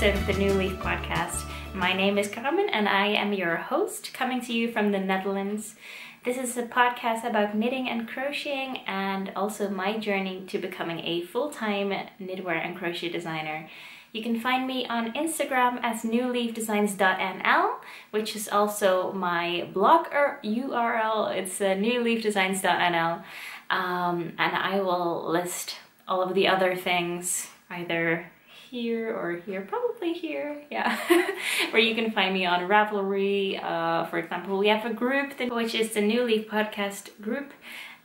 Of the New Leaf podcast. My name is Carmen and I am your host, coming to you from the Netherlands. This is a podcast about knitting and crocheting and also my journey to becoming a full-time knitwear and crochet designer. You can find me on Instagram as newleafdesigns.nl, which is also my blog URL. It's newleafdesigns.nl, and I will list all of the other things either here or here, probably here, yeah, where you can find me on Ravelry. For example, we have a group which is the New Leaf podcast group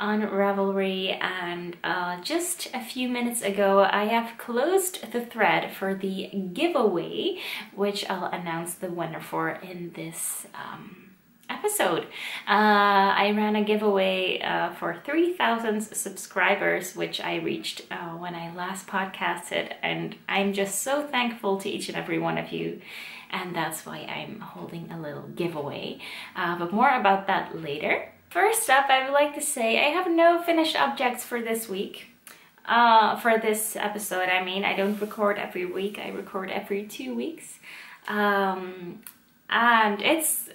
on Ravelry, and just a few minutes ago I have closed the thread for the giveaway, which I'll announce the winner for in this episode. I ran a giveaway for 3,000 subscribers, which I reached when I last podcasted, and I'm just so thankful to each and every one of you, and that's why I'm holding a little giveaway, but more about that later. First up, I would like to say I have no finished objects for this week. For this episode, I mean, I don't record every week, I record every 2 weeks. And it's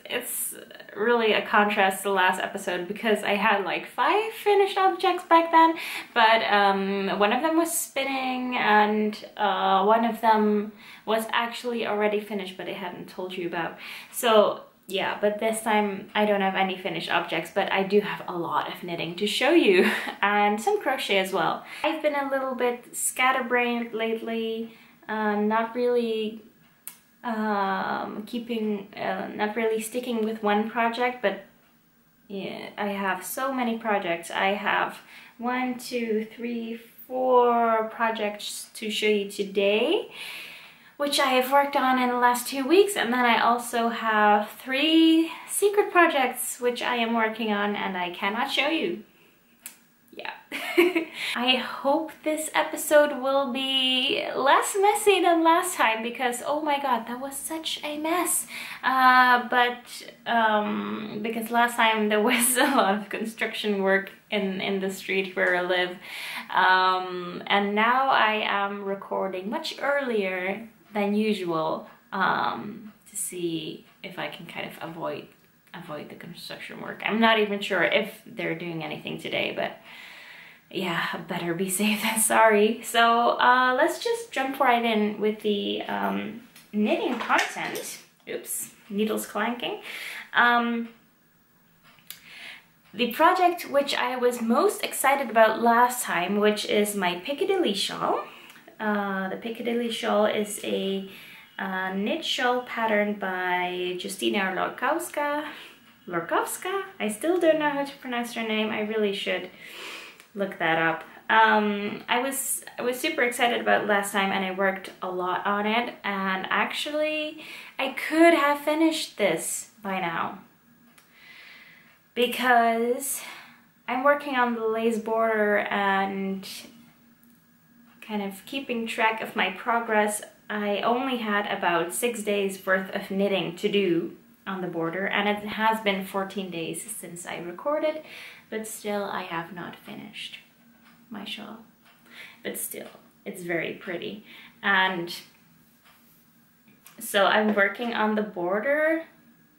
really a contrast to the last episode because I had like 5 finished objects back then, but one of them was spinning and one of them was actually already finished but I hadn't told you about. So yeah, but this time I don't have any finished objects, but I do have a lot of knitting to show you and some crochet as well. I've been a little bit scatterbrained lately, not really not really sticking with one project, but yeah, I have so many projects. I have 1, 2, 3, 4 projects to show you today, which I have worked on in the last 2 weeks, and then I also have 3 secret projects which I am working on and I cannot show you. Yeah. I hope this episode will be less messy than last time because oh my god, that was such a mess. Because last time there was a lot of construction work in the street where I live, and now I am recording much earlier than usual to see if I can kind of avoid the construction work. I'm not even sure if they're doing anything today, but yeah, better be safe than sorry. So let's just jump right in with the knitting content. Oops, needles clanking. The project which I was most excited about last time, which is my Piccadilly shawl. The Piccadilly shawl is a knit shawl pattern by Justyna Lorkowska. I still don't know how to pronounce her name. I really should look that up. I was super excited about it last time and I worked a lot on it, and actually I could have finished this by now because I'm working on the lace border and kind of keeping track of my progress. I only had about 6 days worth of knitting to do on the border, and it has been 14 days since I recorded, but still I have not finished my shawl. But still, it's very pretty. And so I'm working on the border,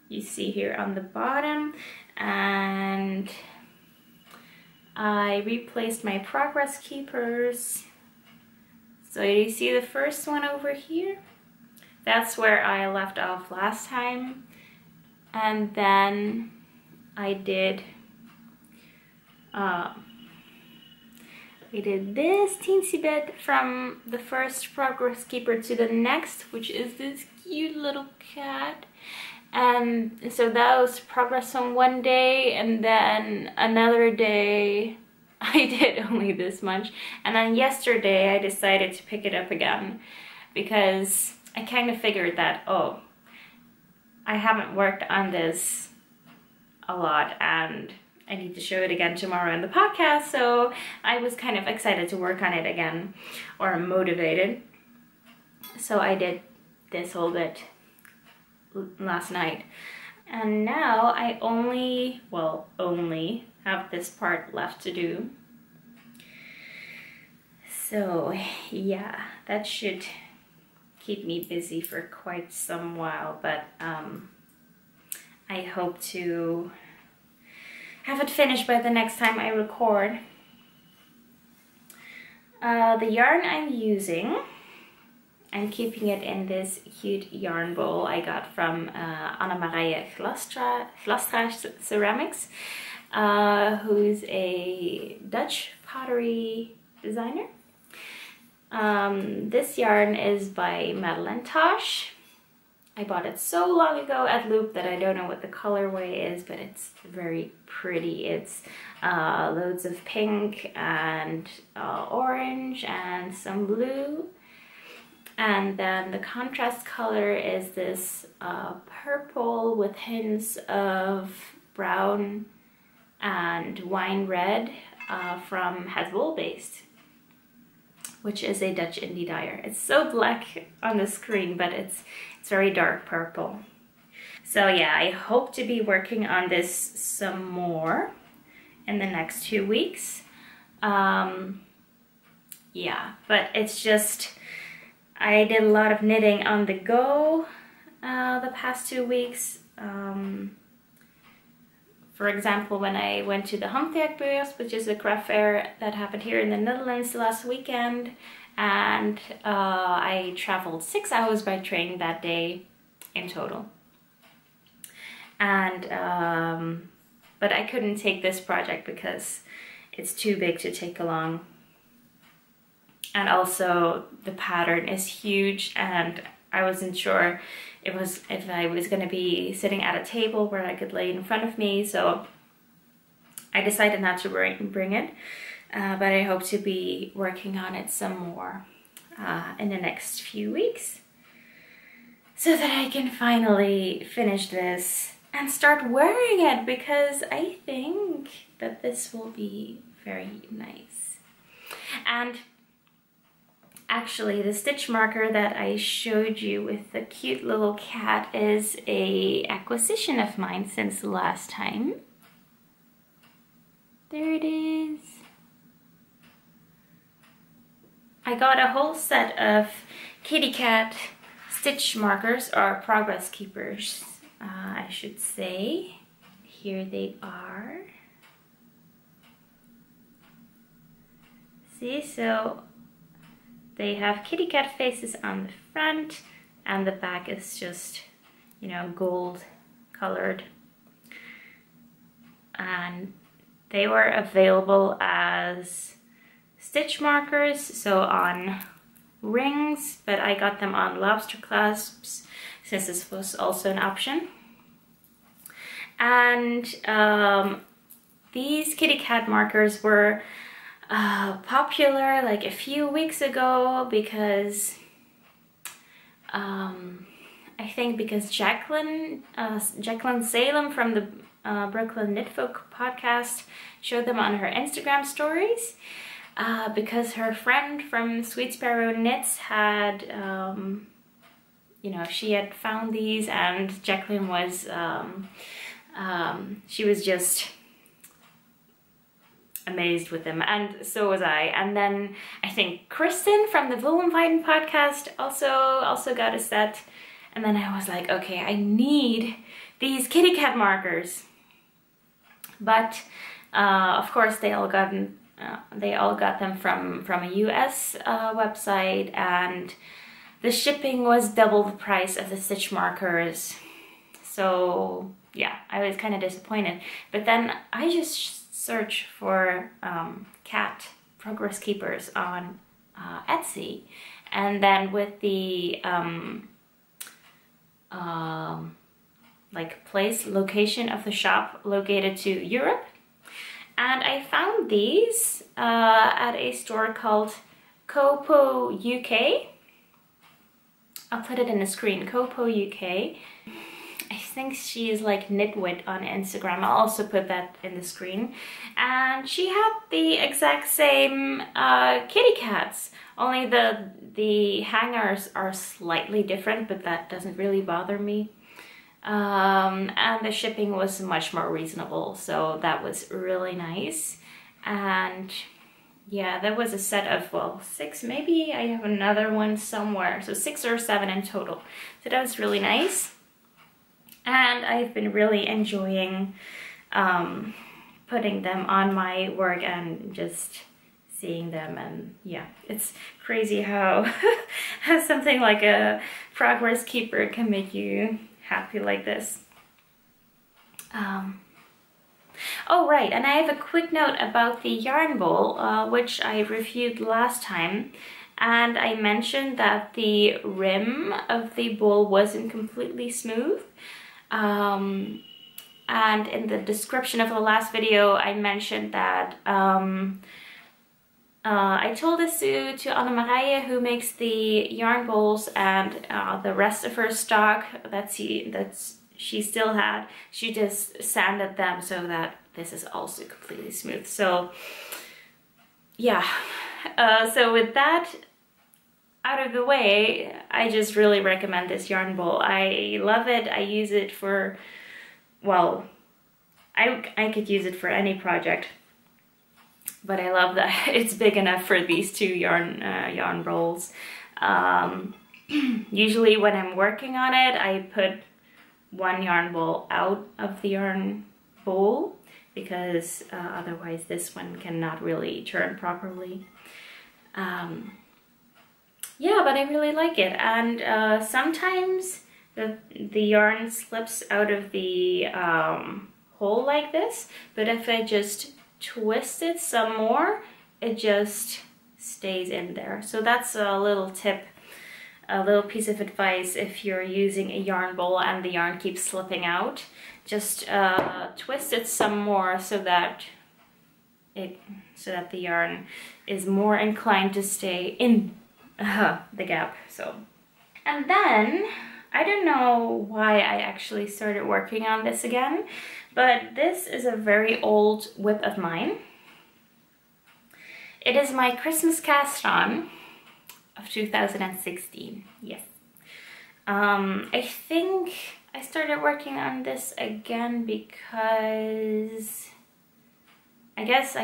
you see here on the bottom, and I replaced my progress keepers. So you see the first one over here? That's where I left off last time. And then I did I did this teensy bit from the first progress keeper to the next, which is this cute little cat. And so that was progress on one day, and then another day I did only this much. And then yesterday I decided to pick it up again because I kind of figured that, oh, I haven't worked on this a lot and I need to show it again tomorrow in the podcast. So I was kind of excited to work on it again, or motivated. So I did this whole bit last night. And now I only have this part left to do. So yeah, that should keep me busy for quite some while, but I hope to have it finished by the next time I record. The yarn I'm using, I'm keeping it in this cute yarn bowl I got from Anne-Marie Glastra Ceramics, who's a Dutch pottery designer. This yarn is by Madeleine Tosh. I bought it so long ago at Loop that I don't know what the colorway is, but it's very pretty. It's loads of pink and orange and some blue. And then the contrast color is this purple with hints of brown and wine red from Het Wol Based, which is a Dutch indie dyer. It's so black on the screen, but it's very dark purple. So yeah, I hope to be working on this some more in the next 2 weeks. Yeah, but it's just, I did a lot of knitting on the go the past 2 weeks. For example, when I went to the Handwerkbeurs, which is a craft fair that happened here in the Netherlands last weekend, and I traveled 6 hours by train that day in total. And but I couldn't take this project because it's too big to take along. And also the pattern is huge, and I wasn't sure if I was going to be sitting at a table where I could lay in front of me, so I decided not to bring it, but I hope to be working on it some more in the next few weeks, so that I can finally finish this and start wearing it, because I think that this will be very nice. And actually, the stitch marker that I showed you with the cute little cat is a acquisition of mine since the last time. There it is. I got a whole set of kitty cat stitch markers, or progress keepers, I should say. Here they are. See, so they have kitty cat faces on the front, and the back is just, you know, gold colored. And they were available as stitch markers, so on rings, but I got them on lobster clasps since this was also an option. And these kitty cat markers were popular like a few weeks ago because I think because Jacqueline Salem from the Brooklyn Knit Folk podcast showed them on her Instagram stories, because her friend from Sweet Sparrow Knits had you know, she had found these, and Jacqueline was she was just amazed with them, and so was I. And then I think Kristen from the Wollenweiden podcast also got a set, and then I was like, okay, I need these kitty cat markers. But of course they all got them from a US website, and the shipping was double the price of the stitch markers. So yeah, I was kind of disappointed. But then I just searched for cat progress keepers on Etsy, and then with the like location of the shop located to Europe. And I found these at a store called Copo UK. I'll put it in the screen, Copo UK. I think she is like Knitwit on Instagram. I'll also put that in the screen. And she had the exact same kitty cats, only the hangers are slightly different, but that doesn't really bother me. And the shipping was much more reasonable, so that was really nice. And yeah, there was a set of, well, 6, maybe I have another one somewhere, so 6 or 7 in total. So that was really nice. And I've been really enjoying putting them on my work and just seeing them. And yeah, it's crazy how something like a progress keeper can make you happy like this. Oh right, and I have a quick note about the yarn bowl, which I reviewed last time, and I mentioned that the rim of the bowl wasn't completely smooth. And in the description of the last video I mentioned that I told this to Anne-Marie, who makes the yarn bowls, and the rest of her stock that she still had, she just sanded them so that this is also completely smooth. So yeah, so with that out of the way, I just really recommend this yarn bowl. I love it. I use it for, well, I could use it for any project, but I love that it's big enough for these 2 yarn rolls. Usually when I'm working on it, I put one yarn bowl out of the yarn bowl, because otherwise this one cannot really turn properly. Yeah, but I really like it. And sometimes the yarn slips out of the hole like this, but if I just twist it some more, it just stays in there. So that's a little tip, a little piece of advice if you're using a yarn bowl and the yarn keeps slipping out. Just twist it some more so that the yarn is more inclined to stay in the gap. So, and then I don't know why I actually started working on this again, but this is a very old WIP of mine. It is my Christmas cast on of 2016. Yes. I think I started working on this again because I guess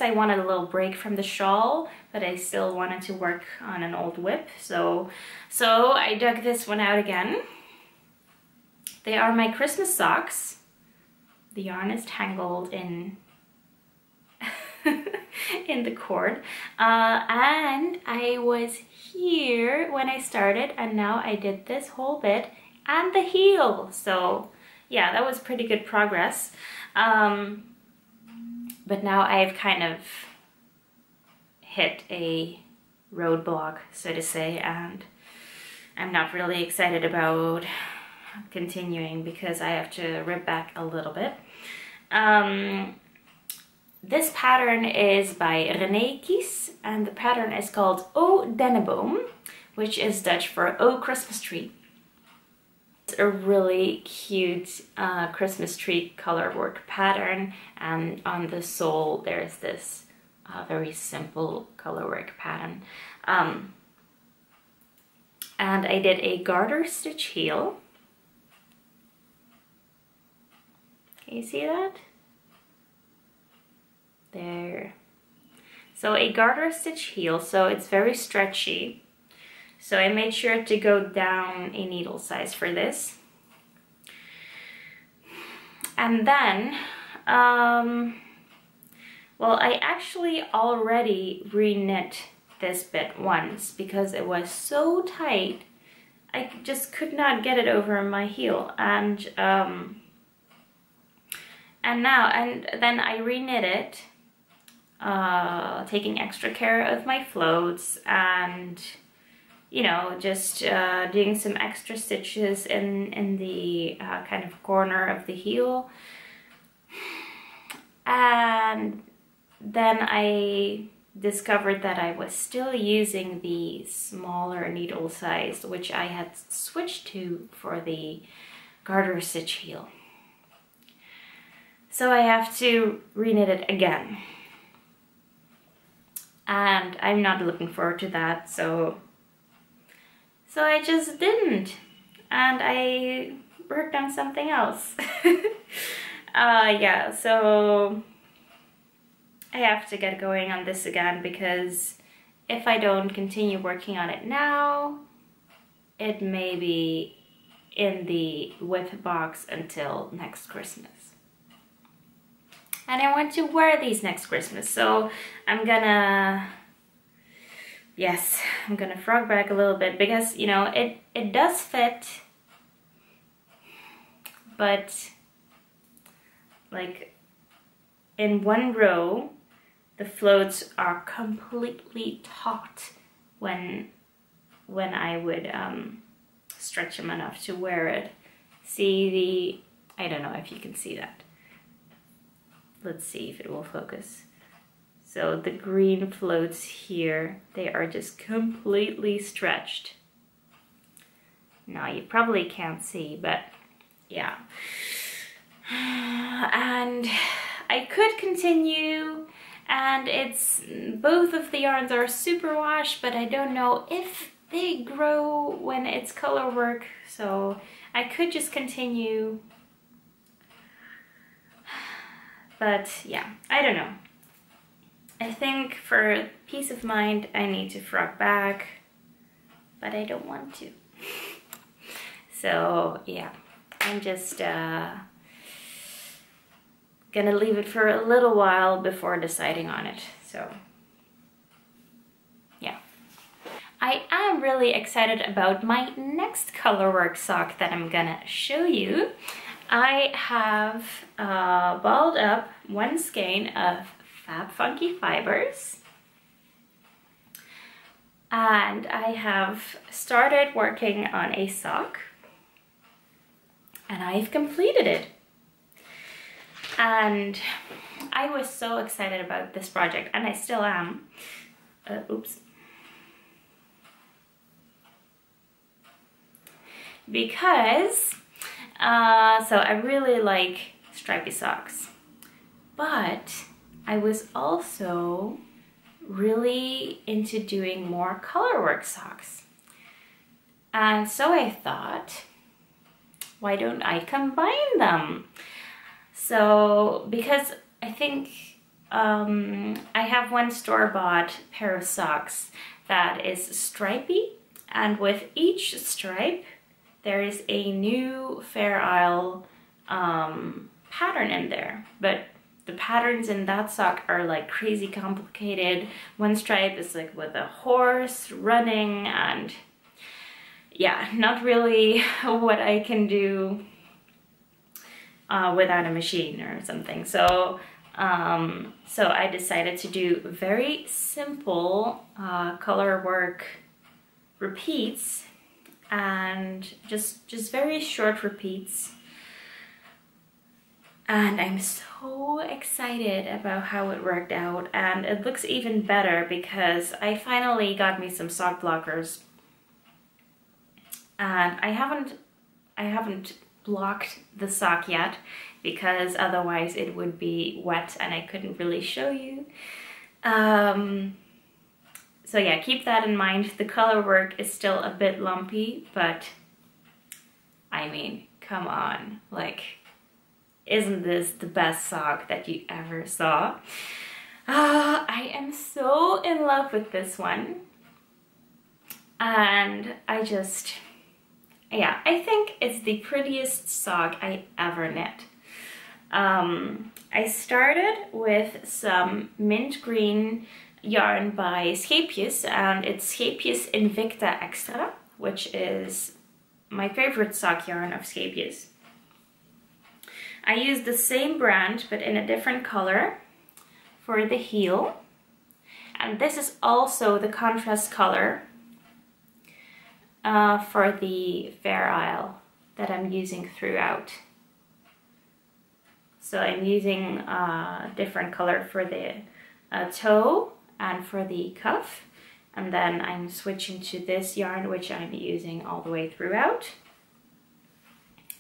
I wanted a little break from the shawl, but I still wanted to work on an old WIP. So I dug this one out again. They are my Christmas socks. The yarn is tangled in in the cord, and I was here when I started, and now I did this whole bit and the heel. So yeah, that was pretty good progress. But now I've kind of hit a roadblock, so to say, and I'm not really excited about continuing because I have to rip back a little bit. This pattern is by René Kies, and the pattern is called O Denneboom, which is Dutch for O Christmas Tree. It's a really cute Christmas tree color work pattern, and on the sole there's this very simple color work pattern. And I did a garter stitch heel. Can you see that? There. So a garter stitch heel, so it's very stretchy. So I made sure to go down a needle size for this. And then, well, I actually already re-knit this bit once because it was so tight, I just could not get it over my heel. And then I re-knit it taking extra care of my floats and, you know, just doing some extra stitches in the kind of corner of the heel. And then I discovered that I was still using the smaller needle size, which I had switched to for the garter stitch heel. So I have to reknit it again. And I'm not looking forward to that, so I just didn't. And I worked on something else. Yeah, so I have to get going on this again, because if I don't continue working on it now, it may be in the WIP box until next Christmas. And I want to wear these next Christmas, so I'm gonna frog back a little bit, because, you know, it does fit, but like in one row, the floats are completely taut when I would stretch them enough to wear it. See I don't know if you can see that. Let's see if it will focus. So the green floats here, they are just completely stretched. Now you probably can't see, but yeah. And I could continue, and it's both of the yarns are superwash, but I don't know if they grow when it's color work, so I could just continue. But yeah, I don't know. I think for peace of mind, I need to frog back, but I don't want to. So yeah, I'm just gonna leave it for a little while before deciding on it. So yeah. I am really excited about my next colorwork sock that I'm gonna show you. I have balled up one skein of Fab Funky Fibres, and I have started working on a sock, and I've completed it. And I was so excited about this project, and I still am. Oops. Because so I really like stripy socks, but I was also really into doing more colorwork socks. And so I thought, why don't I combine them? So, because I think I have one store-bought pair of socks that is stripy, and with each stripe there is a new Fair Isle pattern in there, but the patterns in that sock are like crazy complicated. One stripe is like with a horse running, and yeah, not really what I can do without a machine or something. So so I decided to do very simple color work repeats, and just very short repeats. And I'm so excited about how it worked out, and it looks even better because I finally got me some sock blockers, and I haven't blocked the sock yet because otherwise it would be wet and I couldn't really show you. So yeah, keep that in mind. The color work is still a bit lumpy, but I mean, come on, like, isn't this the best sock that you ever saw? I am so in love with this one. And I just, yeah, I think it's the prettiest sock I ever knit. I started with some mint green yarn by Fibres, and it's Fibres Invicta Extra, which is my favorite sock yarn of Fibres. I used the same brand but in a different color for the heel, And this is also the contrast color for the Fair Isle that I'm using throughout. So I'm using a different color for the toe and for the cuff. And then I'm switching to this yarn, which I'm using all the way throughout.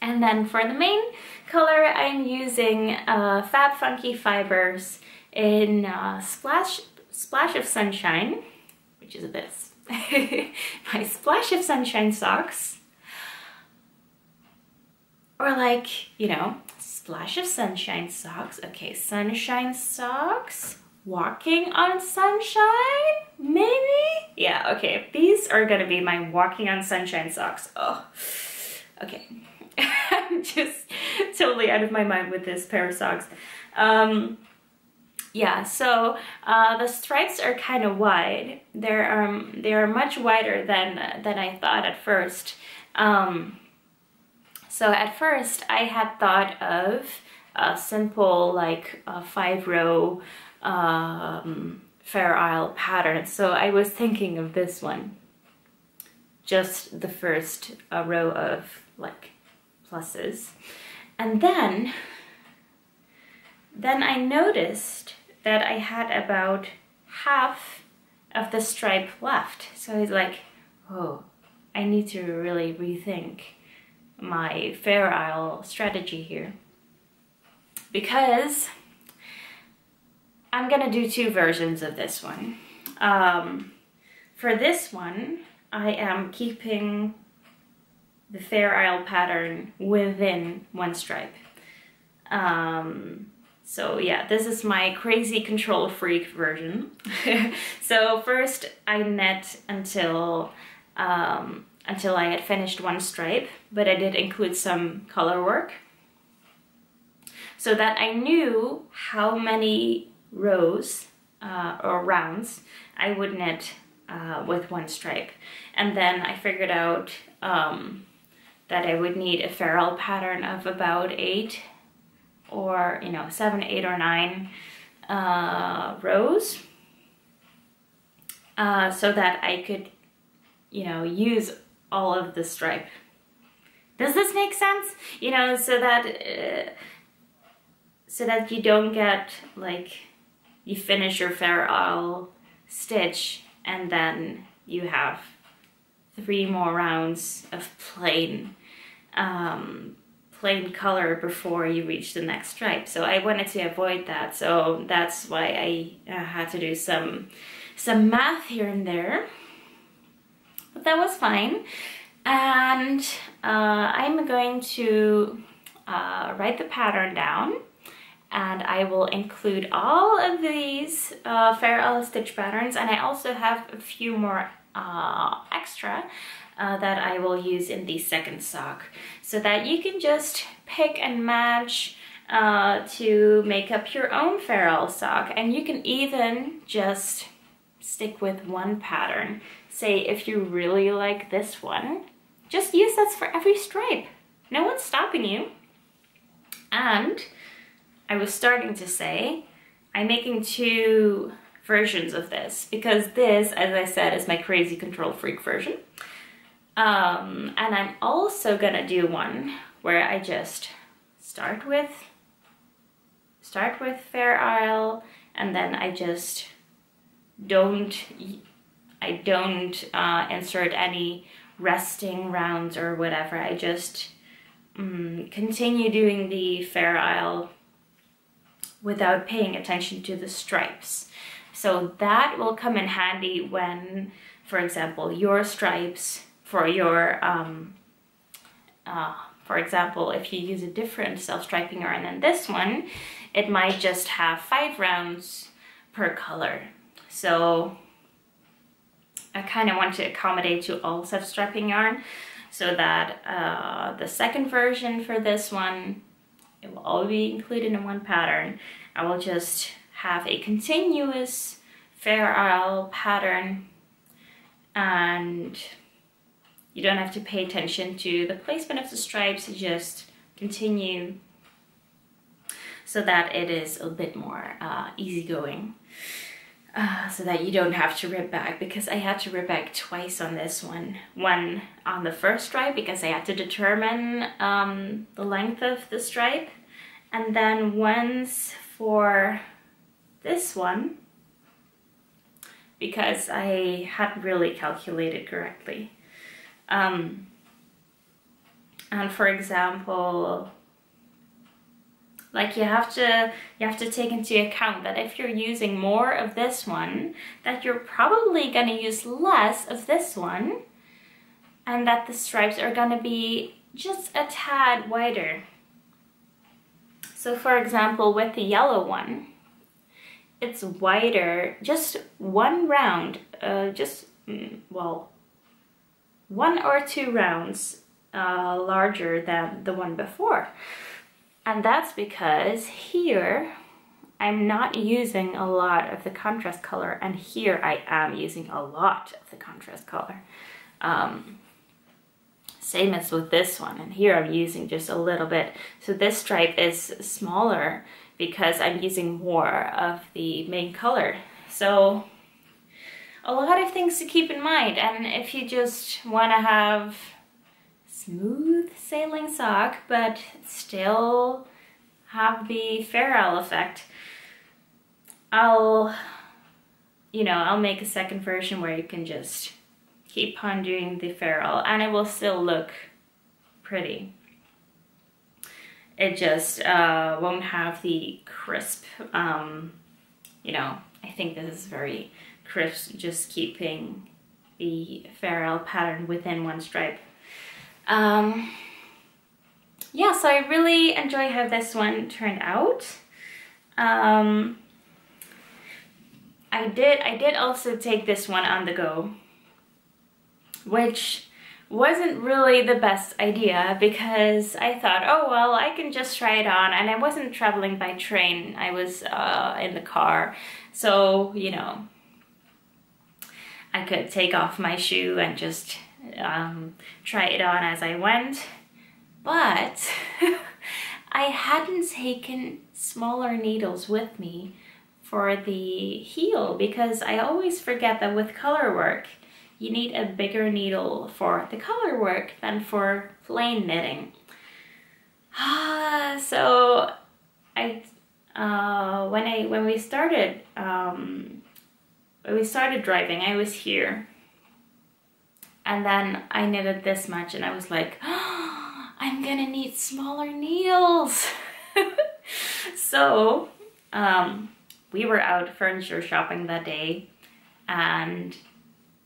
And then for the main color, I'm using Fab Funky Fibres in Splash of Sunshine, which is this. My Splash of Sunshine socks. Or like, you know, Splash of Sunshine socks. Okay, sunshine socks. Walking on sunshine, maybe? Yeah, okay. These are gonna be my walking on sunshine socks. Oh, okay. I'm just totally out of my mind with this pair of socks. Yeah, so the stripes are kind of wide. They are much wider than I thought at first. So at first I had thought of a simple like 5-row Fair Isle pattern. So I was thinking of this one, just the first row of like pluses, and then I noticed that I had about half of the stripe left. So I was like, oh, I need to really rethink my Fair Isle strategy here, because I'm gonna do 2 versions of this one. For this one, I am keeping the Fair Isle pattern within one stripe. So yeah, this is my crazy control freak version. So first I knit until I had finished one stripe, but I did include some color work so that I knew how many rows or rounds I would knit with one stripe. And then I figured out that I would need a Fair Isle pattern of about 8 or 7, 8 or 9 rows, so that I could use all of the stripe. Does this make sense? So that you don't get like you finish your Fair Isle stitch and then you have 3 more rounds of plain color before you reach the next stripe. So I wanted to avoid that. So that's why I had to do some math here and there. But that was fine. And I'm going to write the pattern down, and I will include all of these Fair Isle stitch patterns, and I also have a few more extra that I will use in the second sock, so that you can just pick and match to make up your own Fair Isle sock. And you can even just stick with one pattern. Say if you really like this one, just use that for every stripe. No one's stopping you. And I was starting to say, I'm making 2 versions of this, because this, as I said, is my crazy control freak version. And I'm also gonna do one where I just start with Fair Isle, and then I just don't insert any resting rounds or whatever. I just continue doing the Fair Isle without paying attention to the stripes. So that will come in handy when, for example, your stripes for your, for example, if you use a different self-striping yarn than this one, it might just have 5 rounds per color. So I kind of want to accommodate to all self-striping yarn, so that the second version for this one, it will all be included in one pattern. I will just have a continuous Fair Isle pattern, and you don't have to pay attention to the placement of the stripes. You just continue so that it is a bit more easygoing. so that you don't have to rip back, because I had to rip back twice on this one. One on the first stripe because I had to determine the length of the stripe, and then once for this one because I hadn't really calculated correctly. And for example, like you have to take into account that if you're using more of this one, that you're probably gonna use less of this one, and that the stripes are gonna be just a tad wider. So for example, with the yellow one, it's wider, just one round, well, 1 or 2 rounds larger than the one before. And that's because here I'm not using a lot of the contrast color, and here I am using a lot of the contrast color. Same as with this one, and here I'm using just a little bit. So this stripe is smaller because I'm using more of the main color. So a lot of things to keep in mind, and if you just want to have smooth sailing sock but still have the ferrule effect, I'll make a second version where you can just keep on doing the ferrule and it will still look pretty. It just won't have the crisp, I think this is very crisp, just keeping the ferrule pattern within one stripe. Yeah, so I really enjoy how this one turned out. I did also take this one on the go, which wasn't really the best idea because I thought, oh well, I can just try it on, and I wasn't traveling by train, I was in the car, so I could take off my shoe and just try it on as I went. But I hadn't taken smaller needles with me for the heel, because I always forget that with color work you need a bigger needle for the color work than for plain knitting. So when we started driving, I was here, and then I knitted this much and I was like, oh, I'm gonna need smaller needles. So we were out furniture shopping that day, and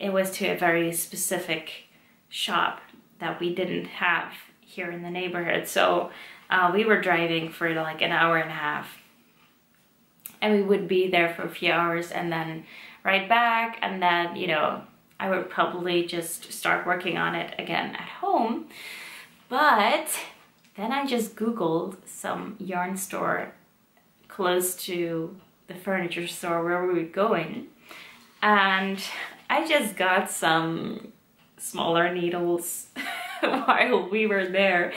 it was to a very specific shop that we didn't have here in the neighborhood. So we were driving for like an hour and a half, and we would be there for a few hours and then right back, and then I would probably just start working on it again at home. But then I just Googled some yarn store close to the furniture store where we were going, and I just got some smaller needles while we were there,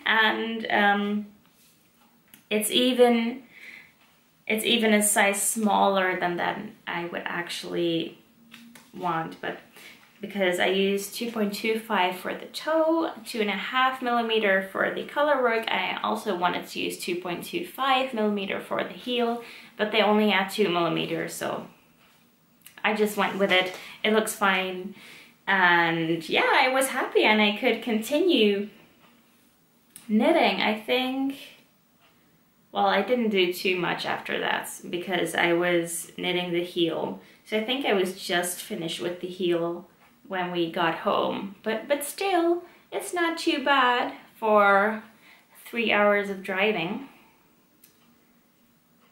and it's even a size smaller than that I would actually want, but because I used 2.25 for the toe, 2.5 millimeter for the color work, and I also wanted to use 2.25 millimeter for the heel, but they only had 2 millimeters, so I just went with it. It looks fine, and yeah, I was happy and I could continue knitting. I think, well, I didn't do too much after that because I was knitting the heel, so I think I was just finished with the heel when we got home, but still, it's not too bad for 3 hours of driving.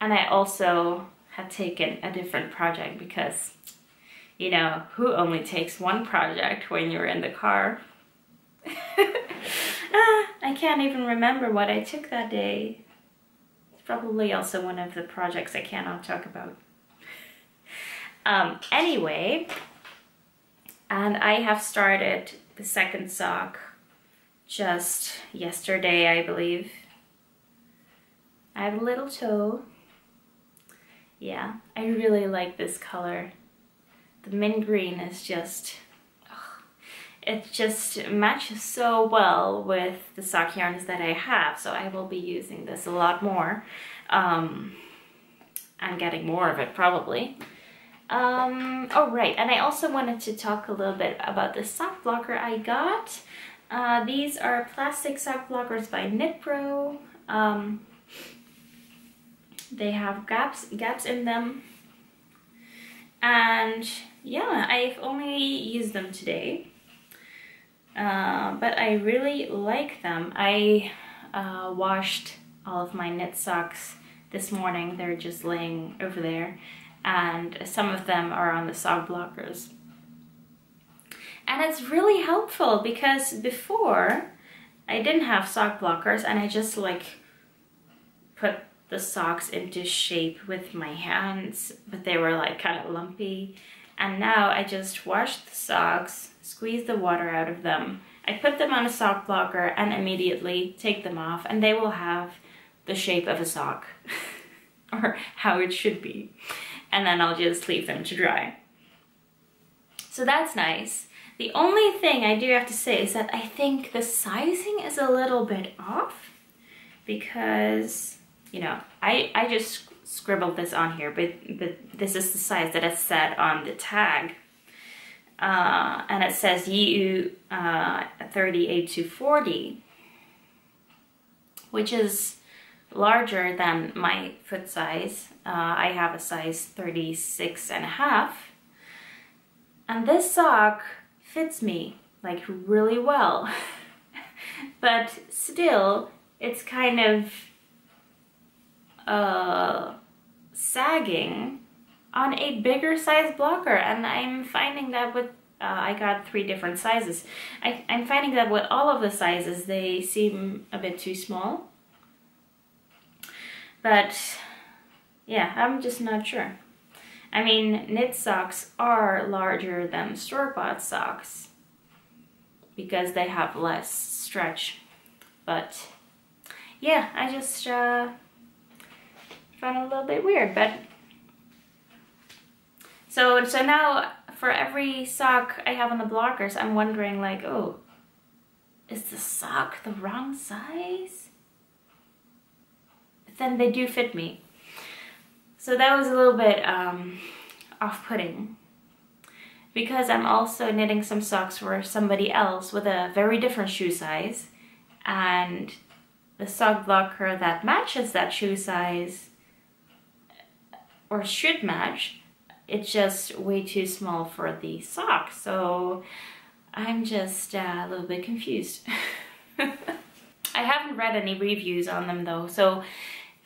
And I also had taken a different project because, who only takes one project when you're in the car? I can't even remember what I took that day. It's probably also one of the projects I cannot talk about. Anyway, and I have started the second sock just yesterday, I believe. I have a little toe. yeah, I really like this color. The mint green is just, it just matches so well with the sock yarns that I have, so I will be using this a lot more. I'm getting more of it probably. Oh right, and I also wanted to talk a little bit about the sock blocker I got. These are plastic sock blockers by Knitpro. They have gaps in them. And yeah, I've only used them today. But I really like them. I washed all of my knit socks this morning. They're just laying over there. And some of them are on the sock blockers. And it's really helpful because before I didn't have sock blockers and I just like put the socks into shape with my hands, but they were like kind of lumpy. And now I just wash the socks, squeeze the water out of them. I put them on a sock blocker and immediately take them off and they will have the shape of a sock or how it should be. And then I'll just leave them to dry. So that's nice. The only thing I do have to say is that I think the sizing is a little bit off because, you know, I just scribbled this on here, but this is the size that it said on the tag. And it says EU 38 to 40, which is larger than my foot size. I have a size 36.5. And this sock fits me like really well. But still, it's kind of sagging on a bigger size blocker, and I'm finding that with I got 3 different sizes. I'm finding that with all of the sizes they seem a bit too small, but yeah, I'm just not sure. I mean, knit socks are larger than store-bought socks because they have less stretch, but yeah, I just found it a little bit weird. But so now for every sock I have on the blockers, I'm wondering like, oh, is the sock the wrong size? But then they do fit me. So that was a little bit off-putting because I'm also knitting some socks for somebody else with a very different shoe size, and the sock blocker that matches that shoe size, or should match, it's just way too small for the sock. So I'm just a little bit confused. I haven't read any reviews on them though, so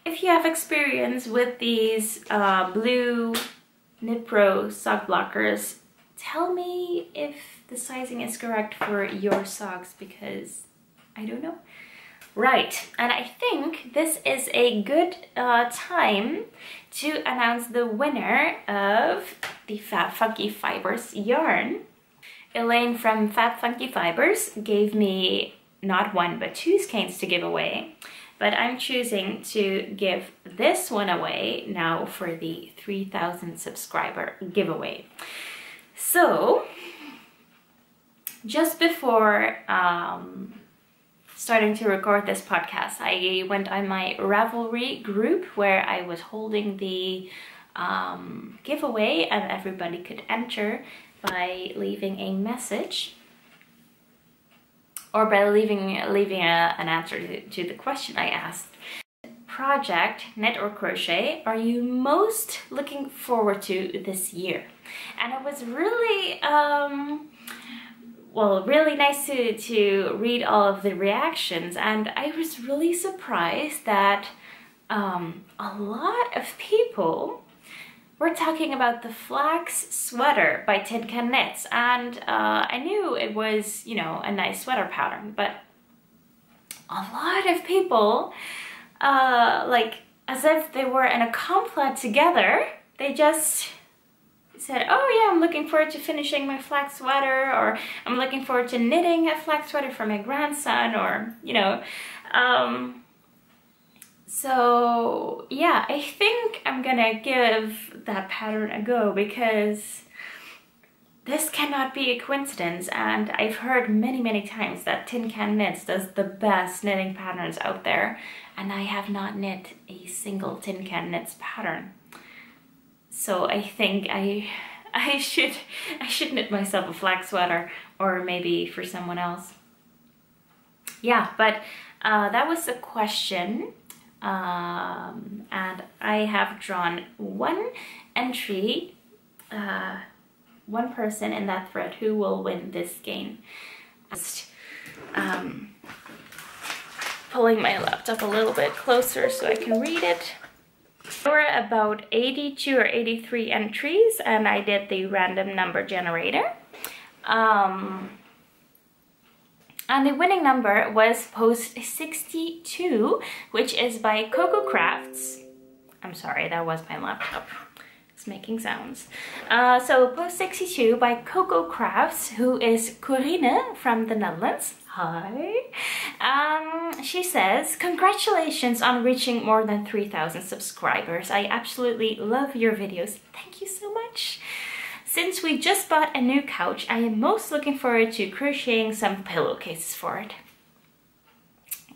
if you have experience with these blue Knitpro sock blockers, tell me if the sizing is correct for your socks, because I don't know. Right, and I think this is a good time to announce the winner of the Fab Funky Fibres yarn. Elaine from Fab Funky Fibres gave me not 1 but 2 skeins to give away, but I'm choosing to give this one away now for the 3,000 subscriber giveaway. So just before starting to record this podcast, I went on my Ravelry group where I was holding the giveaway, and everybody could enter by leaving a message or by leaving an answer to the question I asked. Project, knit or crochet, are you most looking forward to this year? And it was really well, really nice to read all of the reactions, and I was really surprised that a lot of people were talking about the Flax Sweater by Tin Can Knits, and I knew it was, you know, a nice sweater pattern, but a lot of people, like as if they were in a complot together, they just said, oh yeah, I'm looking forward to finishing my flax sweater, or I'm looking forward to knitting a flax sweater for my grandson, or, you know. So yeah, I think I'm gonna give that pattern a go because this cannot be a coincidence, and I've heard many times that Tin Can Knits does the best knitting patterns out there, and I have not knit a single Tin Can Knits pattern. So I think I should knit myself a flag sweater, or maybe for someone else. Yeah, but that was the question. And I have drawn one entry, one person in that thread who will win this game. Just pulling my laptop a little bit closer so I can read it. There were about 82 or 83 entries, and I did the random number generator. And the winning number was post 62, which is by Coco Crafts. I'm sorry, that was my laptop. It's making sounds. So post 62 by Coco Crafts, who is Corine from the Netherlands. Hi. She says, congratulations on reaching more than 3,000 subscribers. I absolutely love your videos. Thank you so much. Since we just bought a new couch, I am most looking forward to crocheting some pillowcases for it.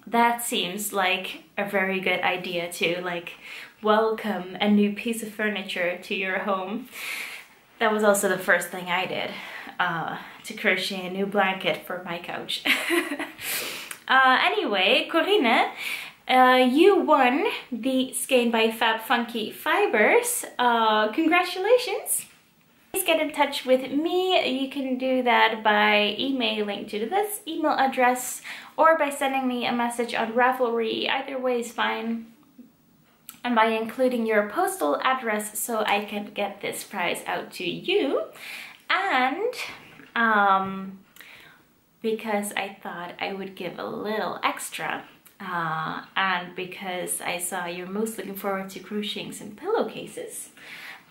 That seems like a very good idea to like welcome a new piece of furniture to your home. That was also the first thing I did, to crochet a new blanket for my couch. Anyway, Corine, you won the skein by Fab Funky Fibres. Congratulations! Please get in touch with me. You can do that by emailing to this email address or by sending me a message on Ravelry. Either way is fine. And by including your postal address so I can get this prize out to you. And because I thought I would give a little extra, and because I saw you're most looking forward to crocheting some pillowcases,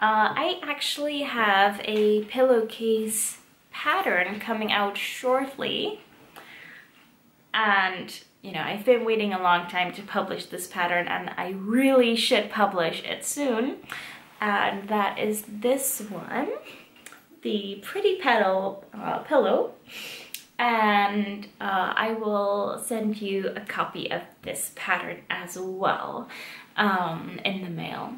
I actually have a pillowcase pattern coming out shortly, and you know, I've been waiting a long time to publish this pattern, and I really should publish it soon. And that is this one, the Pretty Petal pillow, and I will send you a copy of this pattern as well in the mail.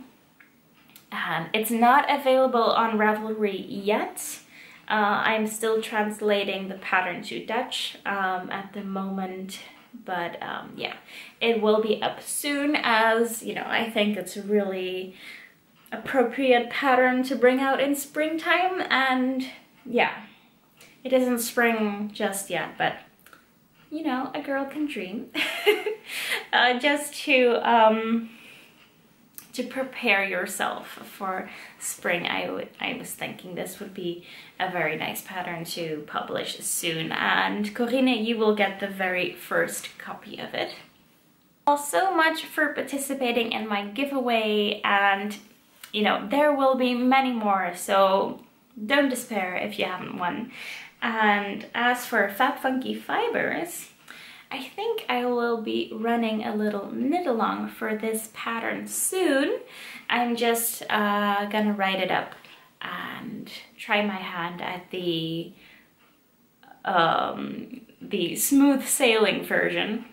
And it's not available on Ravelry yet. I'm still translating the pattern to Dutch at the moment, but yeah, it will be up soon, as you know, I think it's a really appropriate pattern to bring out in springtime. And yeah, it isn't spring just yet, but you know, a girl can dream. Just to prepare yourself for spring, I was thinking this would be a very nice pattern to publish soon. And Corine, you will get the very first copy of it. So much for participating in my giveaway, and you know, there will be many more, so don't despair if you haven't won. And as for Fab Funky Fibres, I think I will be running a little knit along for this pattern soon. I'm just gonna write it up and try my hand at the smooth sailing version,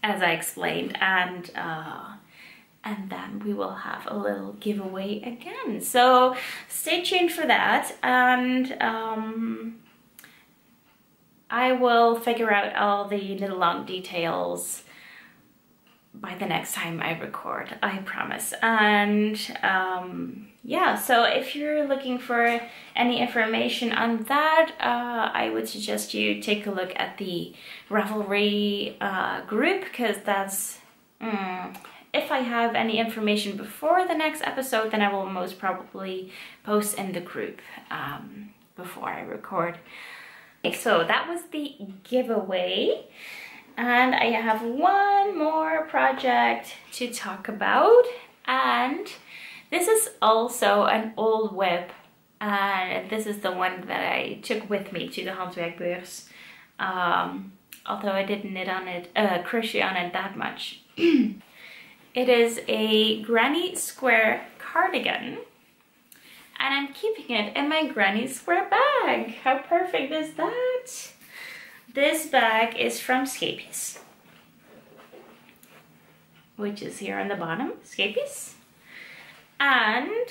as I explained, and then we will have a little giveaway again. So stay tuned for that, and I will figure out all the knit along details by the next time I record, I promise. And yeah, so if you're looking for any information on that, I would suggest you take a look at the Ravelry group, because that's, if I have any information before the next episode, then I will most probably post in the group before I record. So that was the giveaway, and I have one more project to talk about, and this is also an old WIP, and this is the one that I took with me to the Handwerkbeurs, although I didn't knit on it, crochet on it that much. It is a granny square cardigan, and I'm keeping it in my granny square bag. How perfect is that? This bag is from Socks, which is here on the bottom, Socks. And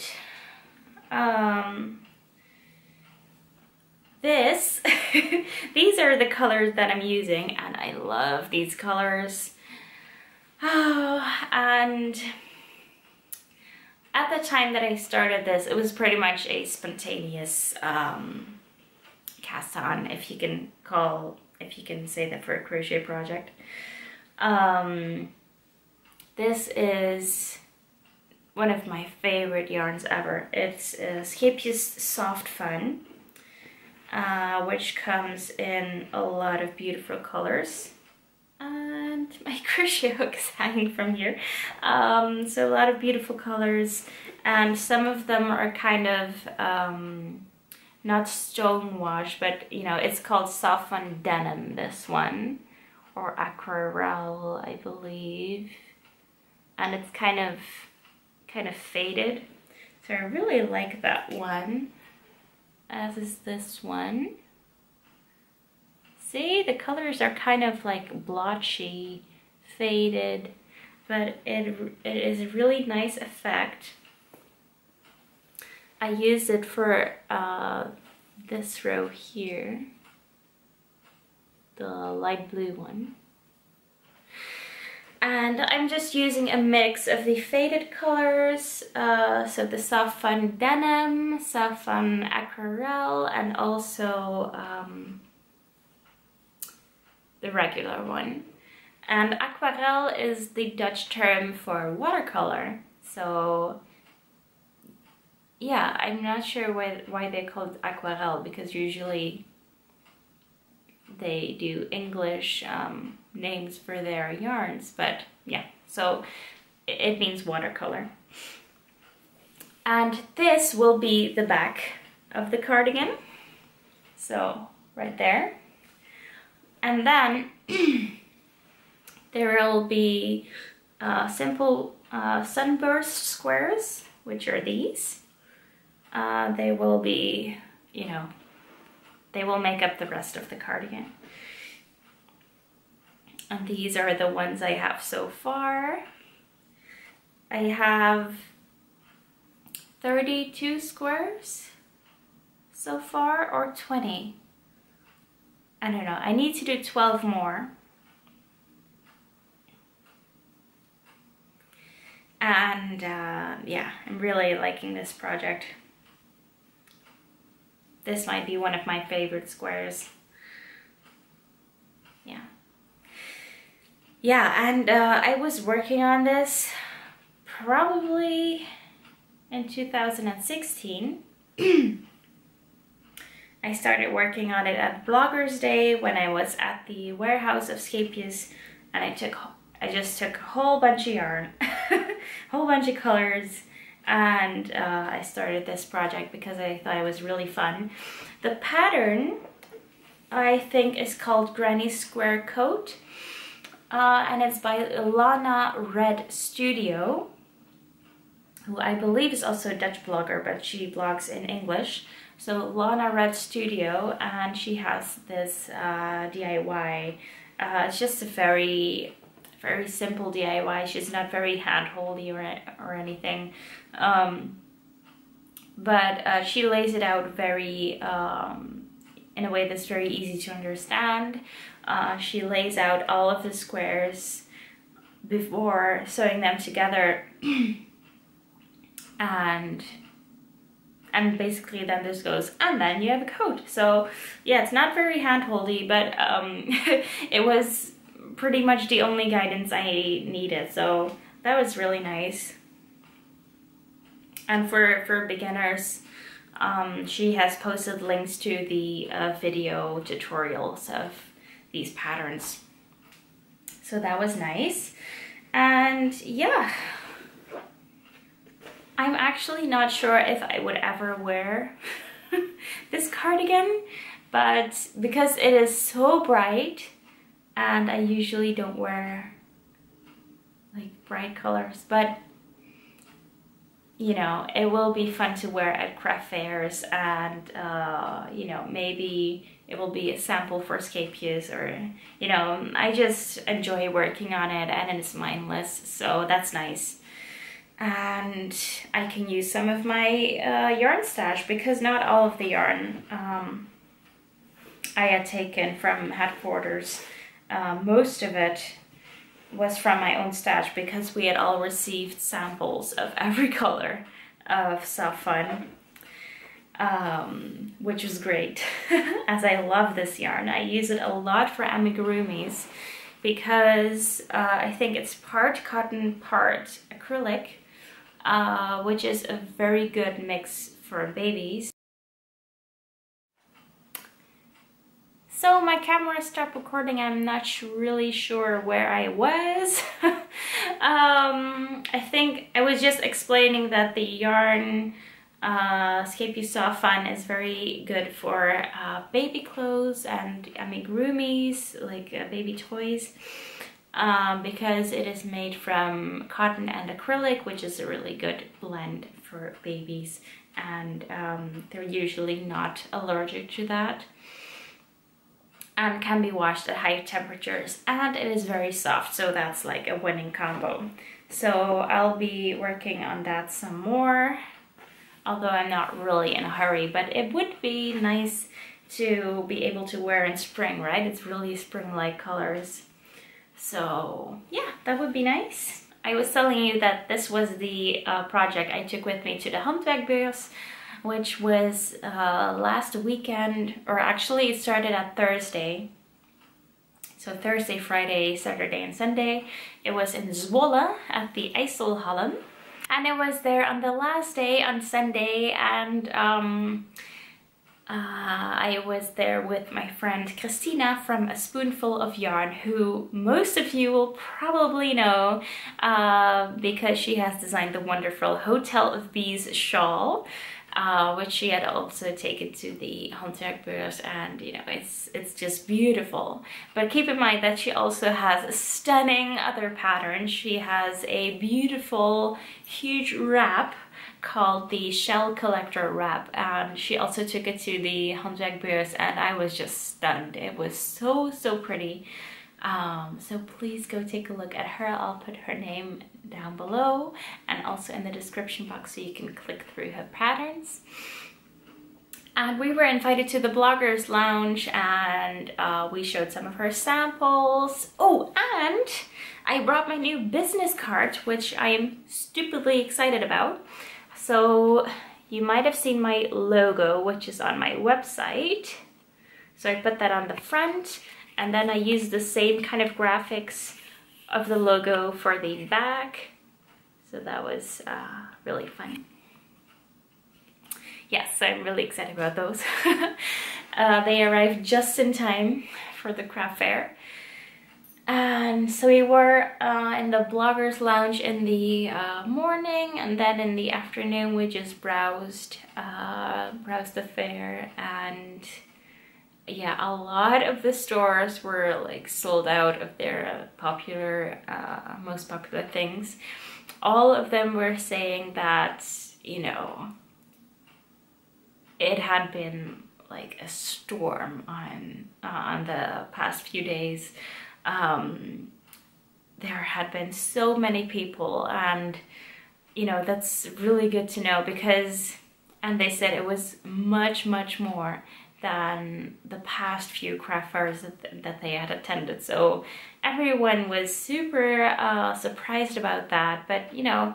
these are the colors that I'm using, and I love these colors. Oh, and at the time that I started this, it was pretty much a spontaneous cast on, if you can say that for a crochet project. This is one of my favorite yarns ever. It's Prettiest Soft Fun, which comes in a lot of beautiful colors. And my crochet hook is hanging from here. So a lot of beautiful colors, and some of them are kind of not stonewash, but you know, it's called Soft Fun Denim, this one, or Aquarelle, I believe, and it's kind of faded, so I really like that one, as is this one. See, the colors are kind of like blotchy, faded, but it is a really nice effect. I used it for this row here, the light blue one. And I'm just using a mix of the faded colors, so the Soft Fun Denim, Soft Fun Aquarelle, and also the regular one. And aquarelle is the Dutch term for watercolor. So yeah, I'm not sure why they call it aquarelle, because usually they do English names for their yarns, but yeah, so it means watercolor. And this will be the back of the cardigan, so right there. And then there will be simple sunburst squares, which are these. They will be, you know, they will make up the rest of the cardigan. And these are the ones I have so far. I have 32 squares so far, or 20. I don't know, I need to do 12 more. And yeah, I'm really liking this project. This might be one of my favorite squares. Yeah. Yeah, and I was working on this probably in 2016. I started working on it at Bloggers Day when I was at the warehouse of Socks, and I just took a whole bunch of yarn, a whole bunch of colors, and I started this project because I thought it was really fun. The pattern, I think, is called Granny Square Coat, and it's by Lana Red Studio, who I believe is also a Dutch blogger, but she blogs in English. So Lana Red Studio, and she has this DIY. It's just a very simple DIY. She's not very hand-holdy or anything, but she lays it out very in a way that's very easy to understand. She lays out all of the squares before sewing them together, and basically then this goes, and then you have a coat. So yeah, it's not very hand-holdy, but it was pretty much the only guidance I needed, so that was really nice. And for beginners, she has posted links to the video tutorials of these patterns, so that was nice. And yeah, I'm actually not sure if I would ever wear this cardigan, but because it is so bright, and I usually don't wear like bright colors, but you know, it will be fun to wear at craft fairs, and you know, maybe it will be a sample for escapies, or you know, I just enjoy working on it and it's mindless, so that's nice. And I can use some of my yarn stash, because not all of the yarn I had taken from headquarters. Most of it was from my own stash, because we had all received samples of every color of Soft Fun, which was great, as I love this yarn. I use it a lot for amigurumis, because I think it's part cotton, part acrylic, which is a very good mix for babies. So my camera stopped recording. I'm not really sure where I was. I think I was just explaining that the yarn Escape Soft Fun is very good for baby clothes and amigurumis, like baby toys, because it is made from cotton and acrylic, which is a really good blend for babies, and they're usually not allergic to that, and can be washed at high temperatures, and it is very soft, so that's like a winning combo. So I'll be working on that some more, although I'm not really in a hurry, but it would be nice to be able to wear in spring, right? It's really spring-like colors. So yeah, that would be nice. I was telling you that this was the project I took with me to the Handwerkbeurs, which was last weekend, or actually it started at Thursday. So Thursday, Friday, Saturday and Sunday. It was in Zwolle at the IJsselhallen. And it was there on the last day, on Sunday, and I was there with my friend Christina from A Spoonful of Yarn, who most of you will probably know because she has designed the wonderful Hotel of Bees shawl, which she had also taken to the Handwerkbeurs, and you know, it's just beautiful. But keep in mind that she also has stunning other patterns. She has a beautiful huge wrap called the Shell Collector wrap, and she also took it to the Handwerkbeurs, and I was just stunned. It was so pretty. So please go take a look at her. I'll put her name down below and also in the description box, so you can click through her patterns. And we were invited to the bloggers lounge, and we showed some of her samples. Oh, and I brought my new business card, which I am stupidly excited about. So you might have seen my logo, which is on my website. So I put that on the front, and then I used the same kind of graphics of the logo for the back. So that was really fun. Yes, I'm really excited about those. They arrived just in time for the craft fair. And so we were in the bloggers lounge in the morning, and then in the afternoon we just browsed the fair, and yeah, a lot of the stores were like sold out of their popular, most popular things. All of them were saying that, you know, it had been like a storm on the past few days. There had been so many people, and you know, that's really good to know, because, and they said it was much more than the past few craft fairs that they had attended. So everyone was super surprised about that. But you know,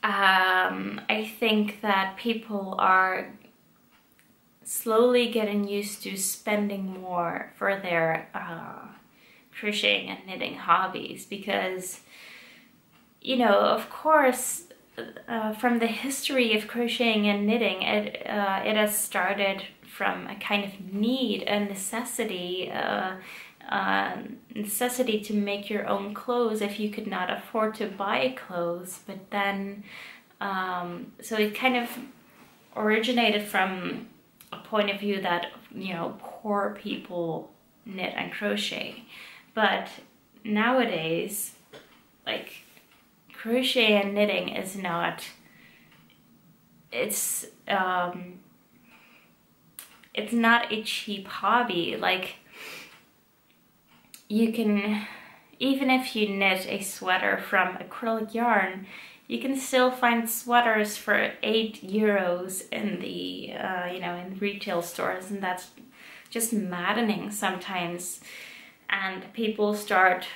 I think that people are slowly getting used to spending more for their crocheting and knitting hobbies, because you know, of course, from the history of crocheting and knitting, it has started from a kind of need, a necessity, necessity to make your own clothes if you could not afford to buy clothes. But then, so it kind of originated from a point of view that, you know, poor people knit and crochet. But nowadays, like crochet and knitting is not, it's not a cheap hobby. Like, you can, even if you knit a sweater from acrylic yarn, you can still find sweaters for €8 in the you know, in retail stores, and that's just maddening sometimes. And people start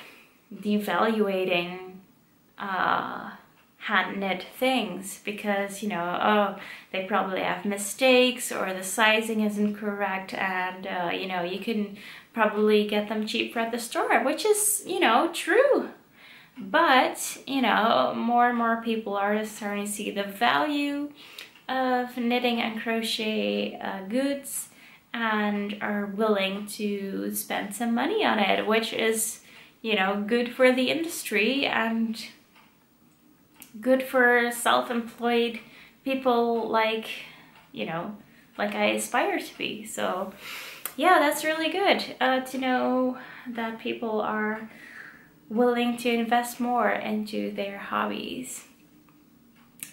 devaluating hand knit things because, you know, oh, they probably have mistakes or the sizing isn't correct, and you know, you can probably get them cheaper at the store, which is, you know, true. But, you know, more and more people are starting to see the value of knitting and crochet goods and are willing to spend some money on it, which is, you know, good for the industry and good for self-employed people like, you know, like I aspire to be. So yeah, that's really good to know that people are willing to invest more into their hobbies.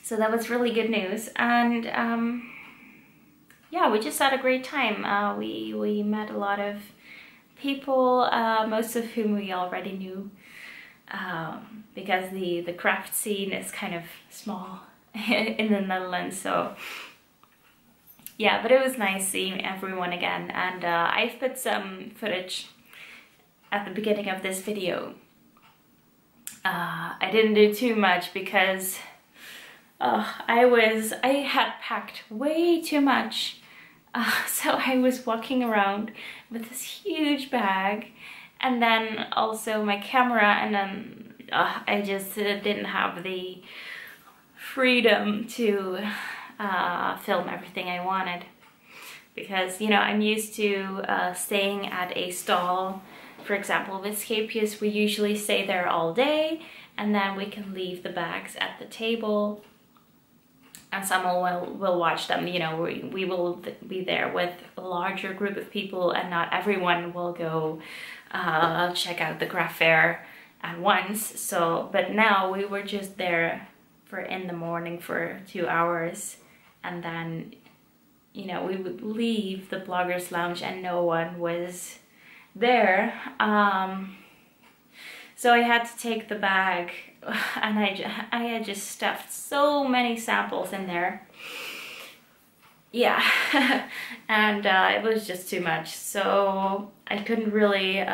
So that was really good news. And yeah, we just had a great time. We met a lot of people, most of whom we already knew, because the craft scene is kind of small in the Netherlands. So yeah, but it was nice seeing everyone again. And I've put some footage at the beginning of this video. I didn't do too much because I had packed way too much. So I was walking around with this huge bag, and then also my camera, and then I just didn't have the freedom to film everything I wanted. Because, you know, I'm used to staying at a stall. For example, with Scapius, we usually stay there all day, and then we can leave the bags at the table, and someone will watch them. You know, we will be there with a larger group of people, and not everyone will go check out the craft fair at once. So, but now we were just there for in the morning for 2 hours, and then, you know, we would leave the bloggers lounge and no one was there. So I had to take the bag, and I had just stuffed so many samples in there. Yeah, and it was just too much. So I couldn't really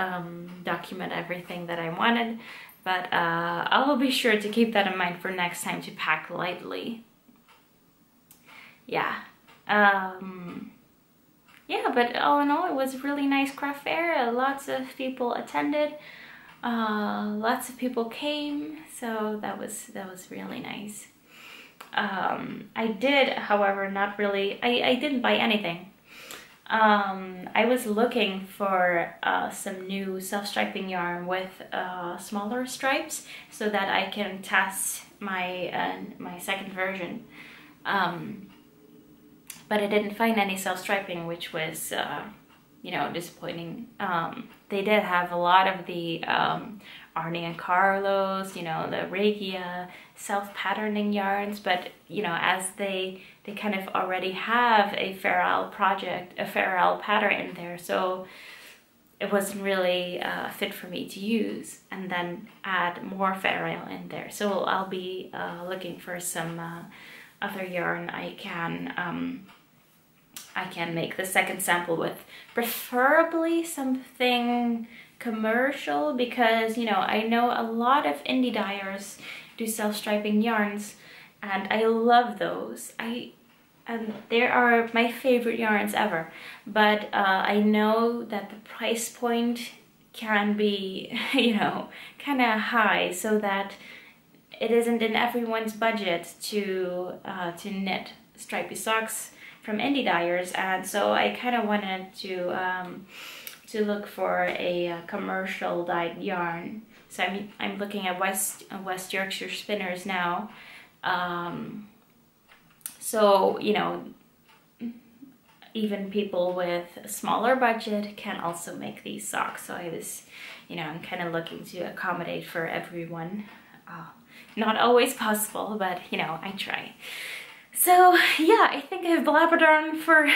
document everything that I wanted, but I'll be sure to keep that in mind for next time, to pack lightly. Yeah. Yeah, but all in all, it was a really nice craft fair. Lots of people attended. Lots of people came, so that was really nice. I did, however, not really. I didn't buy anything. I was looking for some new self-striping yarn with smaller stripes, so that I can test my second version. But I didn't find any self-striping, which was, you know, disappointing. They did have a lot of the Arnie and Carlos, you know, the Regia self-patterning yarns, but, you know, as they kind of already have a Fair pattern in there, so it wasn't really fit for me to use, and then add more Fair in there. So I'll be looking for some other yarn I can make the second sample with, preferably something commercial, because, you know, I know a lot of indie dyers do self-striping yarns, and I love those. And they are my favorite yarns ever, but I know that the price point can be, you know, kind of high, so that it isn't in everyone's budget to knit stripy socks from indie dyers. And so I kind of wanted to look for a commercial dyed yarn. So I'm looking at West Yorkshire spinners now. So, you know, even people with a smaller budget can also make these socks. So I was, you know, I'm kind of looking to accommodate for everyone. not always possible, but you know, I try. So yeah, I think I've blabbered on for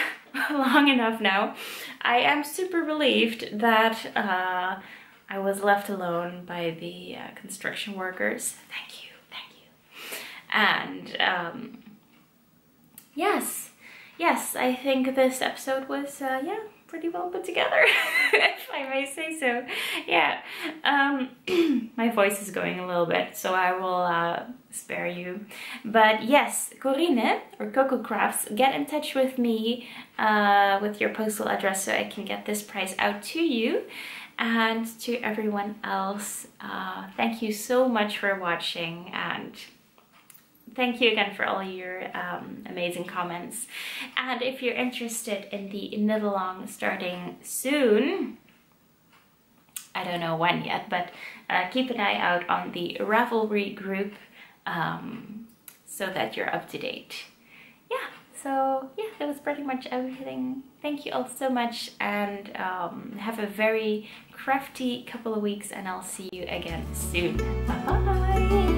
long enough now. I am super relieved that I was left alone by the construction workers. Thank you, thank you. And yes, I think this episode was yeah, pretty well put together, if I may say so. Yeah, my voice is going a little bit, so I will spare you. But yes, Corine or Coco Crafts, get in touch with me with your postal address so I can get this prize out to you. And to everyone else, thank you so much for watching, and thank you again for all your amazing comments. And if you're interested in the knit-along starting soon, I don't know when yet, but keep an eye out on the Ravelry group so that you're up to date. Yeah, so yeah, that was pretty much everything. Thank you all so much, and have a very crafty couple of weeks, and I'll see you again soon. Bye bye!